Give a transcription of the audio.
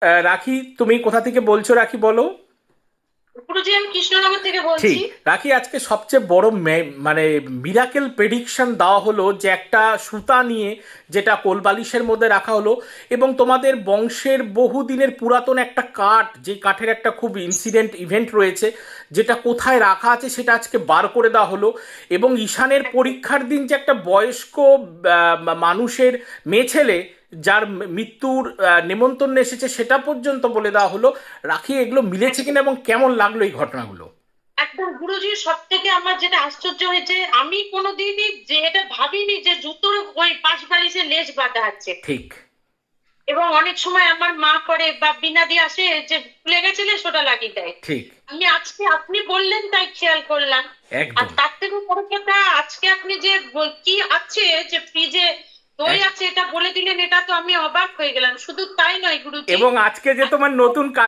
রাখি, তুমি কোথা থেকে বলছো রাখি, বলো। গুরুজি, আমি কৃষ্ণনগর থেকে ঠিক। বলছি। রাখি, আজকে সবচেয়ে বড় মানে মিরাকেল প্রেডিকশন দেওয়া হলো যে একটা সুতা নিয়ে, যেটা কোলবালিশের মধ্যে রাখা হলো, এবং তোমাদের বংশের বহুদিনের পুরাতন একটা কাঠ, যে কাঠের একটা খুব ইনসিডেন্ট ইভেন্ট রয়েছে, যেটা কোথায় রাখা আছে সেটা আজকে বার করে দেওয়া হলো। এবং ঈশানের একদম। পরীক্ষার দিন যে একটা বয়স্ক মানুষের মেয়ে ছেলে, যার মৃত্যুর নেমন্তন্ন এসেছে, সেটা পর্যন্ত বলে দেওয়া হলো। রাখি, এগুলো মিলেছে একদম। কিনা এবং কেমন লাগলো এই ঘটনাগুলো? একদম গুরুজি, সব থেকে আমার যেটা আশ্চর্য হয়েছে, আমি কোনোদিনই যে এটা ভাবিনি যে জুতোর ওই পাশ বালিশে লেজ বাঁধা আছে। ঠিক। এবং অনেক সময় আমার মা করে বা বিনা দিয়ে আসে যে খুলে গেছে লেজ, ওটা লাগিয়ে দেয়। ঠিক। আমি আজকে আপনি বললেন তাই খেয়াল করলাম। আর একদম। তার থেকে বড় কথা, আজকে আপনি যে কি আছে যে ফ্রিজে দই এক- আছে এটা বলে দিলেন, এটা তো আমি অবাক হয়ে গেলাম। শুধু তাই নয় গুরুজি, এবং আজকে যে তোমার নতুন